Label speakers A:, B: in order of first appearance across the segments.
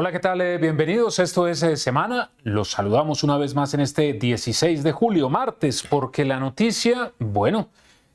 A: Hola, ¿qué tal? Bienvenidos. Esto es Semana. Los saludamos una vez más en este 16 de julio, martes, porque la noticia, bueno,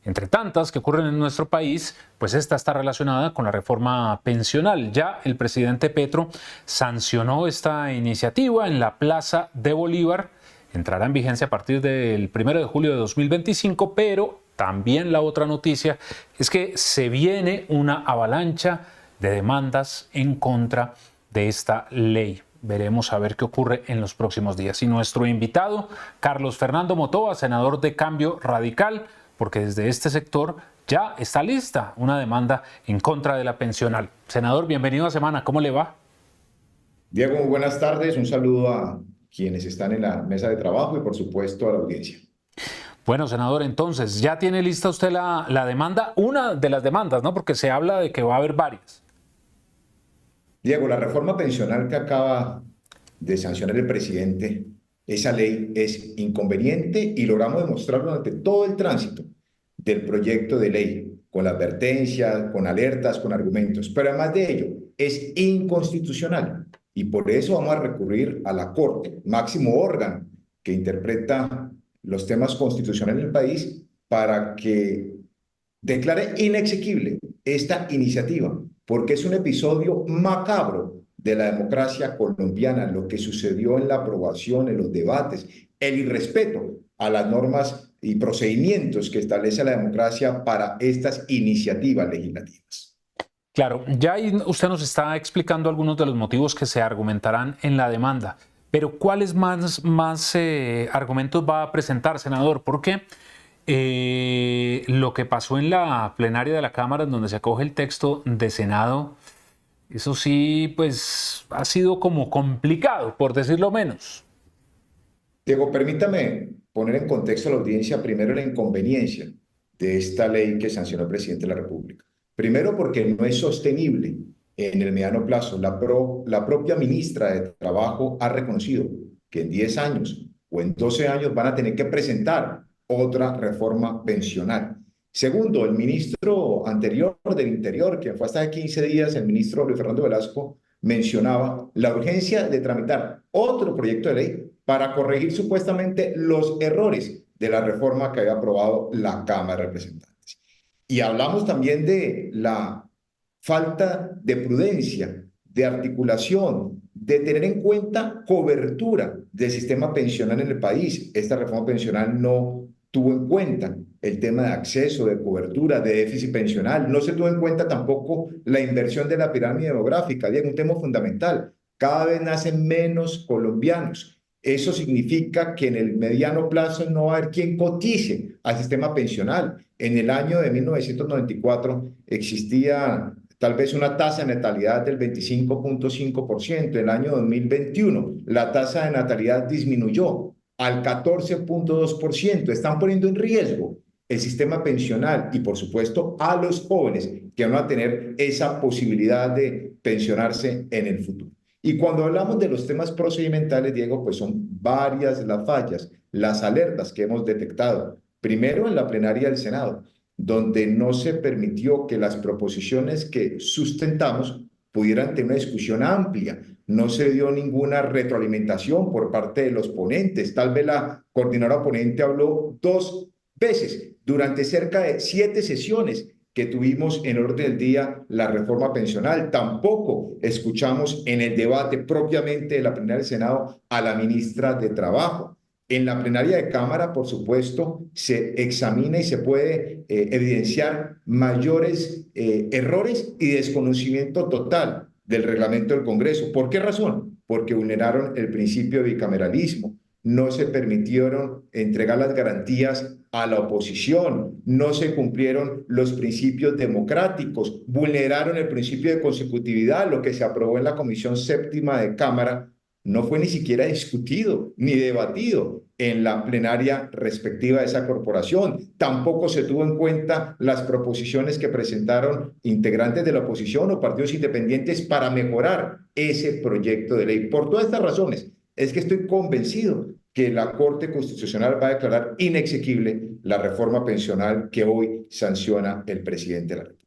A: entre tantas que ocurren en nuestro país, pues esta está relacionada con la reforma pensional. Ya el presidente Petro sancionó esta iniciativa en la Plaza de Bolívar. Entrará en vigencia a partir del 1 de julio de 2025, pero también la otra noticia es que se viene una avalancha de demandas en contra de esta ley. Veremos a ver qué ocurre en los próximos días. Y nuestro invitado, Carlos Fernando Motova, senador de Cambio Radical, porque desde este sector ya está lista una demanda en contra de la pensional. Senador, bienvenido a Semana. ¿Cómo le va?
B: Diego, muy buenas tardes. Un saludo a quienes están en la mesa de trabajo y, por supuesto, a la audiencia.
A: Bueno, senador, entonces, ¿ya tiene lista usted la demanda? Una de las demandas, ¿no? Porque se habla de que va a haber varias.
B: Diego, la reforma pensional que acaba de sancionar el presidente, esa ley es inconveniente y logramos demostrarlo durante todo el tránsito del proyecto de ley, con la advertencia, con alertas, con argumentos. Pero además de ello, es inconstitucional y por eso vamos a recurrir a la Corte, máximo órgano que interpreta los temas constitucionales del país, para que declare inexequible esta iniciativa, porque es un episodio macabro de la democracia colombiana, lo que sucedió en la aprobación, en los debates, el irrespeto a las normas y procedimientos que establece la democracia para estas iniciativas legislativas.
A: Claro, ya ahí usted nos está explicando algunos de los motivos que se argumentarán en la demanda, pero ¿cuáles más argumentos va a presentar, senador? Porque lo que pasó en la plenaria de la Cámara, en donde se acoge el texto de Senado, eso sí, pues ha sido como complicado, por decirlo menos.
B: Diego, permítame poner en contexto a la audiencia primero la inconveniencia de esta ley que sancionó el presidente de la República. Primero, porque no es sostenible en el mediano plazo. La propia ministra de Trabajo ha reconocido que en 10 años o en 12 años van a tener que presentar otra reforma pensional. Segundo, el ministro anterior del Interior, que fue hasta hace 15 días, el ministro Luis Fernando Velasco, mencionaba la urgencia de tramitar otro proyecto de ley para corregir supuestamente los errores de la reforma que había aprobado la Cámara de Representantes. Y hablamos también de la falta de prudencia, de articulación, de tener en cuenta cobertura del sistema pensional en el país. Esta reforma pensional no tuvo en cuenta el tema de acceso, de cobertura, de déficit pensional. No se tuvo en cuenta tampoco la inversión de la pirámide demográfica. Diego, un tema fundamental. Cada vez nacen menos colombianos. Eso significa que en el mediano plazo no va a haber quien cotice al sistema pensional. En el año de 1994 existía tal vez una tasa de natalidad del 25.5%. En el año 2021 la tasa de natalidad disminuyó al 14.2%. Están poniendo en riesgo el sistema pensional y, por supuesto, a los jóvenes que van a tener esa posibilidad de pensionarse en el futuro. Y cuando hablamos de los temas procedimentales, Diego, pues son varias las fallas, las alertas que hemos detectado. Primero, en la plenaria del Senado, donde no se permitió que las proposiciones que sustentamos pudieran tener una discusión amplia. No se dio ninguna retroalimentación por parte de los ponentes. Tal vez la coordinadora ponente habló 2 veces durante cerca de 7 sesiones que tuvimos en orden del día la reforma pensional. Tampoco escuchamos en el debate propiamente de la plenaria del Senado a la ministra de Trabajo. En la plenaria de Cámara, por supuesto, se examina y se puede evidenciar mayores errores y desconocimiento total del reglamento del Congreso. ¿Por qué razón? Porque vulneraron el principio de bicameralismo, no se permitieron entregar las garantías a la oposición, no se cumplieron los principios democráticos, vulneraron el principio de consecutividad. Lo que se aprobó en la Comisión Séptima de Cámara no fue ni siquiera discutido ni debatido en la plenaria respectiva de esa corporación. Tampoco se tuvo en cuenta las proposiciones que presentaron integrantes de la oposición o partidos independientes para mejorar ese proyecto de ley. Por todas estas razones, es que estoy convencido que la Corte Constitucional va a declarar inexequible la reforma pensional que hoy sanciona el presidente de la República.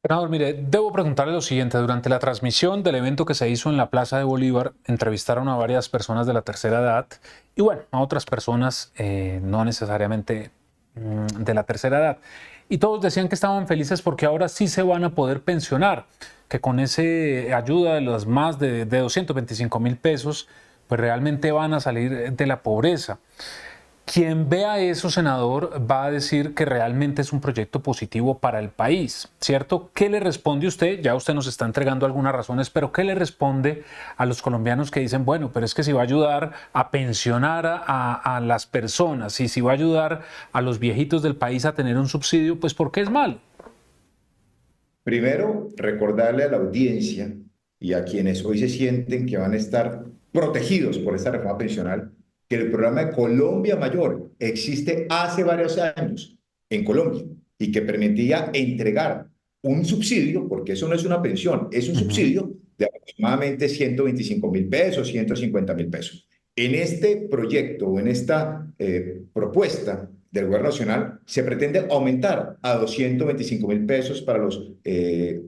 A: Senador, mire, debo preguntarle lo siguiente. Durante la transmisión del evento que se hizo en la Plaza de Bolívar, entrevistaron a varias personas de la tercera edad y bueno, a otras personas no necesariamente de la tercera edad. Y todos decían que estaban felices porque ahora sí se van a poder pensionar, que con esa ayuda de los más de 225.000 pesos, pues realmente van a salir de la pobreza. Quien vea eso, senador, va a decir que realmente es un proyecto positivo para el país, ¿cierto? ¿Qué le responde usted? Ya usted nos está entregando algunas razones, pero ¿qué le responde a los colombianos que dicen, bueno, pero es que si va a ayudar a pensionar a las personas y si va a ayudar a los viejitos del país a tener un subsidio, pues ¿por qué es malo?
B: Primero, recordarle a la audiencia y a quienes hoy se sienten que van a estar protegidos por esta reforma pensional, que el programa de Colombia Mayor existe hace varios años en Colombia y que permitía entregar un subsidio, porque eso no es una pensión, es un
A: Ujú.
B: subsidio de aproximadamente 125.000 pesos, 150.000 pesos. En este proyecto o en esta propuesta del Gobierno Nacional se pretende aumentar a 225.000 pesos para las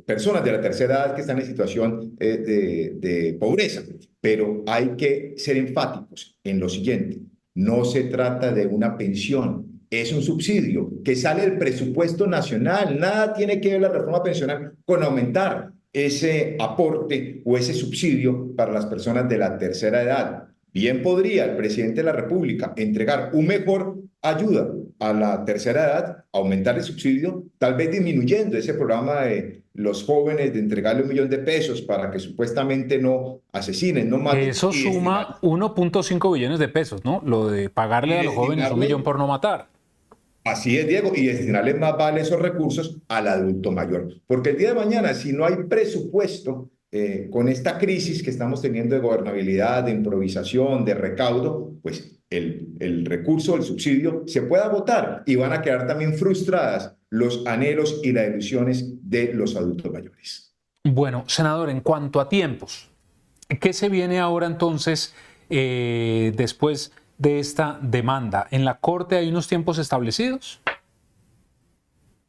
B: personas de la tercera edad que están en situación de pobreza. Pero hay que ser enfáticos en lo siguiente: no se trata de una pensión, es un subsidio que sale del presupuesto nacional. Nada tiene que ver la reforma pensional con aumentar ese aporte o ese subsidio para las personas de la tercera edad. Bien podría el presidente de la República entregar un mejor ayuda a la tercera edad, aumentar el subsidio, tal vez disminuyendo ese programa de los jóvenes de entregarle 1.000.000 de pesos para que supuestamente no asesinen, no maten,
A: Eso suma 1.5 billones de pesos, ¿no? Lo de pagarle
B: y
A: a los jóvenes 1 millón
B: destinarle,
A: por no matar.
B: así es, Diego, y destinarle más vale esos recursos al adulto mayor. Porque el día de mañana, si no hay presupuesto, con esta crisis que estamos teniendo de gobernabilidad, de improvisación, de recaudo, pues el recurso, el subsidio, se puede agotar y van a quedar también frustradas los anhelos y las ilusiones de los adultos mayores.
A: Bueno, senador, en cuanto a tiempos, ¿qué se viene ahora entonces después de esta demanda? ¿En la Corte hay unos tiempos establecidos?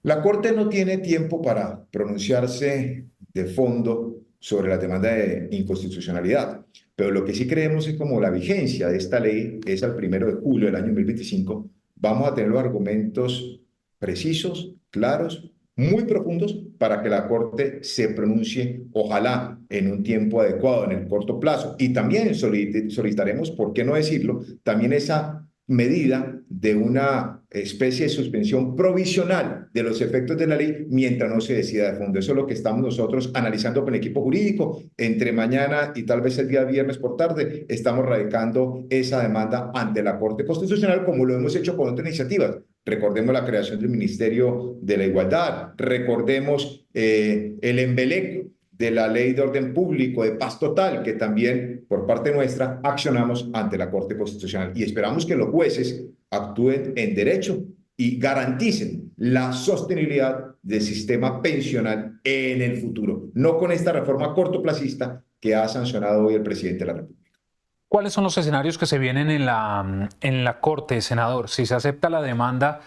B: La Corte no tiene tiempo para pronunciarse de fondo sobre la demanda de inconstitucionalidad, pero lo que sí creemos es como la vigencia de esta ley es al 1 de julio del año 2025, vamos a tener los argumentos precisos, claros, muy profundos para que la Corte se pronuncie, ojalá en un tiempo adecuado, en el corto plazo. Y también solicitaremos, ¿por qué no decirlo?, también esa medida de una especie de suspensión provisional de los efectos de la ley mientras no se decida de fondo. Eso es lo que estamos nosotros analizando con el equipo jurídico. Entre mañana y tal vez el día viernes por tarde estamos radicando esa demanda ante la Corte Constitucional, como lo hemos hecho con otras iniciativas. Recordemos la creación del Ministerio de la Igualdad, recordemos el embeleco de la Ley de Orden Público, de Paz Total, que también por parte nuestra accionamos ante la Corte Constitucional. Y esperamos que los jueces actúen en derecho y garanticen la sostenibilidad del sistema pensional en el futuro, no con esta reforma cortoplacista que ha sancionado hoy el presidente de la República.
A: ¿Cuáles son los escenarios que se vienen en la Corte, senador? Si se acepta la demanda,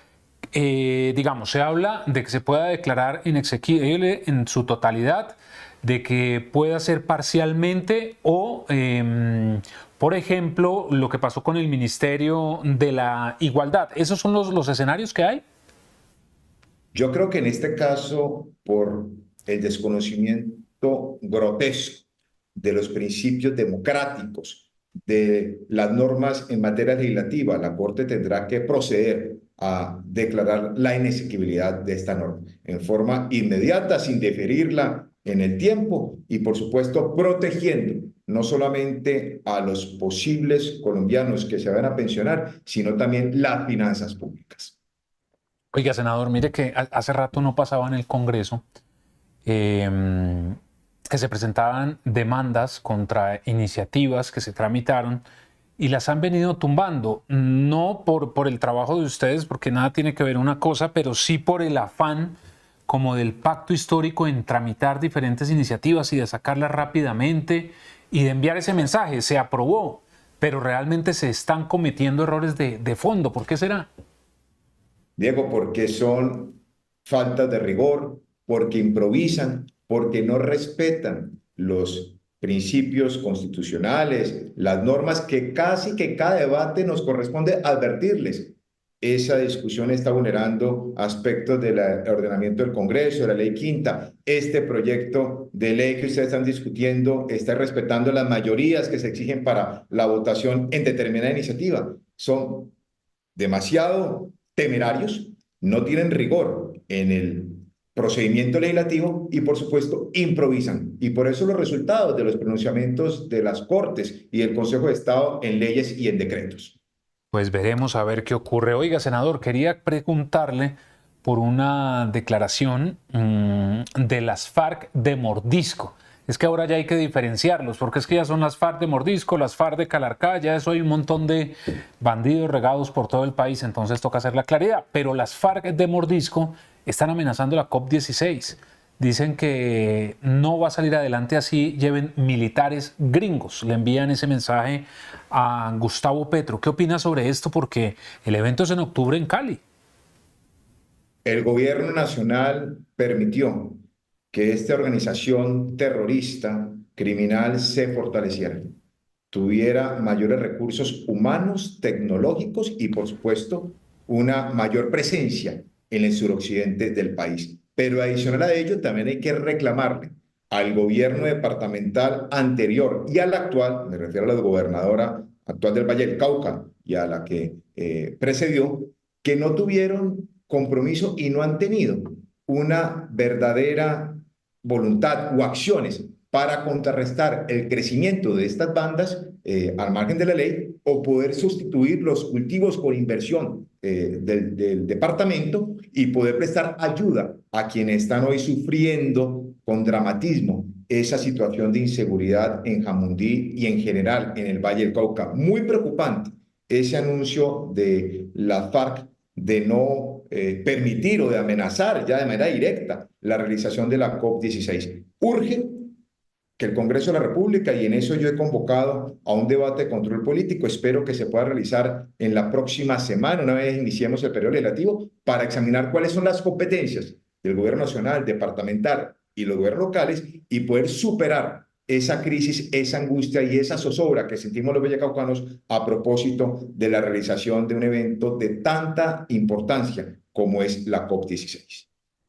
A: digamos, se habla de que se pueda declarar inexequible en su totalidad, de que pueda ser parcialmente o, por ejemplo, lo que pasó con el Ministerio de la Igualdad. ¿Esos son los escenarios que hay?
B: Yo creo que en este caso, por el desconocimiento grotesco de los principios democráticos, de las normas en materia legislativa, la Corte tendrá que proceder a declarar la inexequibilidad de esta norma en forma inmediata, sin diferirla en el tiempo y, por supuesto, protegiendo no solamente a los posibles colombianos que se van a pensionar, sino también las finanzas públicas.
A: Oiga, senador, mire que hace rato no pasaba en el Congreso eh, que se presentaban demandas contra iniciativas que se tramitaron y las han venido tumbando, no por el trabajo de ustedes, porque nada tiene que ver una cosa, pero sí por el afán como del pacto histórico en tramitar diferentes iniciativas y de sacarlas rápidamente y de enviar ese mensaje. Se aprobó, pero realmente se están cometiendo errores de fondo. ¿Por qué será?
B: Diego, porque son faltas de rigor, porque improvisan, porque no respetan los principios constitucionales, las normas que casi que cada debate nos corresponde advertirles. Esa discusión está vulnerando aspectos del ordenamiento del Congreso, de la ley quinta. Este proyecto de ley que ustedes están discutiendo está respetando las mayorías que se exigen para la votación en determinada iniciativa. Son demasiado temerarios, no tienen rigor en el procedimiento legislativo y, por supuesto, improvisan. Y por eso los resultados de los pronunciamientos de las Cortes y del Consejo de Estado en leyes y en decretos.
A: Pues veremos a ver qué ocurre. Oiga, senador, quería preguntarle por una declaración de las FARC de Mordisco. Es que ahora ya hay que diferenciarlos, porque es que ya son las FARC de Mordisco, las FARC de Calarcá, ya eso hay un montón de bandidos regados por todo el país, entonces toca hacer la claridad. Pero las FARC de Mordisco están amenazando la COP16. Dicen que no va a salir adelante así lleven militares gringos. Le envían ese mensaje a Gustavo Petro. ¿Qué opina sobre esto? Porque el evento es en octubre en Cali.
B: El gobierno nacional permitió que esta organización terrorista, criminal, se fortaleciera, tuviera mayores recursos humanos, tecnológicos y, por supuesto, una mayor presencia en el suroccidente del país. Pero adicional a ello, también hay que reclamarle al gobierno departamental anterior y al actual, me refiero a la gobernadora actual del Valle del Cauca y a la que precedió, que no tuvieron compromiso y no han tenido una verdadera voluntad o acciones para contrarrestar el crecimiento de estas bandas al margen de la ley o poder sustituir los cultivos con inversión del departamento y poder prestar ayuda a quienes están hoy sufriendo con dramatismo esa situación de inseguridad en Jamundí y en general en el Valle del Cauca. Muy preocupante ese anuncio de la FARC de no permitir o de amenazar ya de manera directa la realización de la COP16. Urge que el Congreso de la República, y en eso yo he convocado a un debate de control político, espero que se pueda realizar en la próxima semana, una vez iniciemos el periodo legislativo, para examinar cuáles son las competencias del gobierno nacional, departamental y los gobiernos locales y poder superar esa crisis, esa angustia y esa zozobra que sentimos los vallecaucanos a propósito de la realización de un evento de tanta importancia como es la COP16.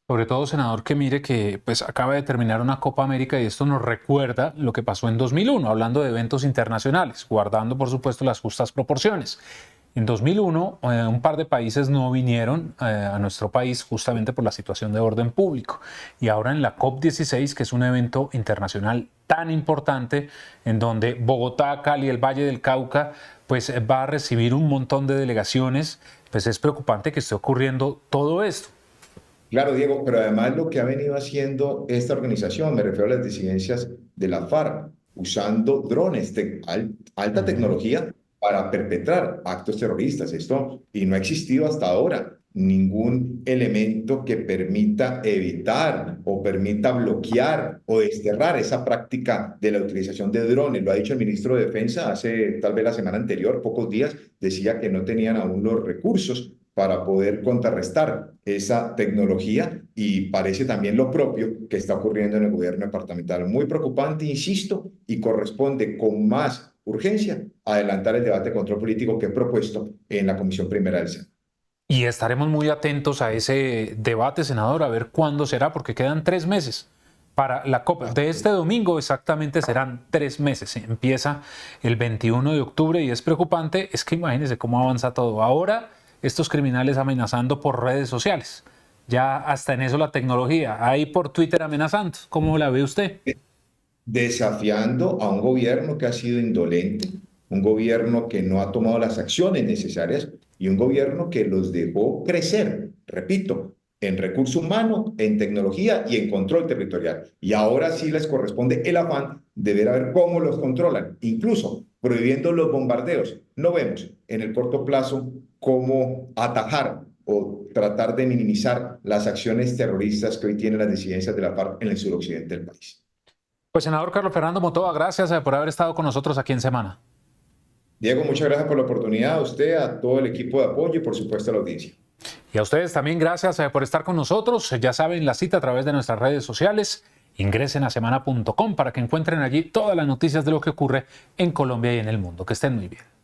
A: Sobre todo, senador, que mire que pues acaba de terminar una Copa América y esto nos recuerda lo que pasó en 2001, hablando de eventos internacionales, guardando por supuesto las justas proporciones. En 2001, un par de países no vinieron a nuestro país justamente por la situación de orden público. Y ahora en la COP16, que es un evento internacional tan importante, en donde Bogotá, Cali, el Valle del Cauca, pues va a recibir un montón de delegaciones, pues es preocupante que esté ocurriendo todo esto.
B: Claro, Diego, pero además lo que ha venido haciendo esta organización, me refiero a las disidencias de la FARC, usando drones de alta tecnología para perpetrar actos terroristas. Esto, y no ha existido hasta ahora ningún elemento que permita evitar o permita bloquear o desterrar esa práctica de la utilización de drones. Lo ha dicho el ministro de Defensa hace tal vez la semana anterior, pocos días, decía que no tenían aún los recursos para poder contrarrestar esa tecnología y parece también lo propio que está ocurriendo en el gobierno departamental. Muy preocupante, insisto, y corresponde con más urgencia adelantar el debate de control político que he propuesto en la Comisión Primera del Senado.
A: Y estaremos muy atentos a ese debate, senador, a ver cuándo será, porque quedan 3 meses para la COP. De este domingo exactamente serán 3 meses. Empieza el 21 de octubre y es preocupante. Es que imagínense cómo avanza todo. Ahora estos criminales amenazando por redes sociales. Ya hasta en eso la tecnología. Ahí por Twitter amenazando. ¿Cómo la ve usted?
B: Desafiando a un gobierno que ha sido indolente, un gobierno que no ha tomado las acciones necesarias y un gobierno que los dejó crecer, repito, en recurso humano, en tecnología y en control territorial. Y ahora sí les corresponde el afán de ver a ver cómo los controlan, incluso prohibiendo los bombardeos. No vemos en el corto plazo cómo atajar o tratar de minimizar las acciones terroristas que hoy tienen las disidencias de la FARC en el suroccidente del país.
A: Pues senador Carlos Fernando Motova, gracias por haber estado con nosotros aquí en Semana.
B: Diego, muchas gracias por la oportunidad, a usted, a todo el equipo de apoyo y por supuesto a la audiencia.
A: Y a ustedes también gracias por estar con nosotros. Ya saben, la cita a través de nuestras redes sociales. Ingresen a semana.com para que encuentren allí todas las noticias de lo que ocurre en Colombia y en el mundo. Que estén muy bien.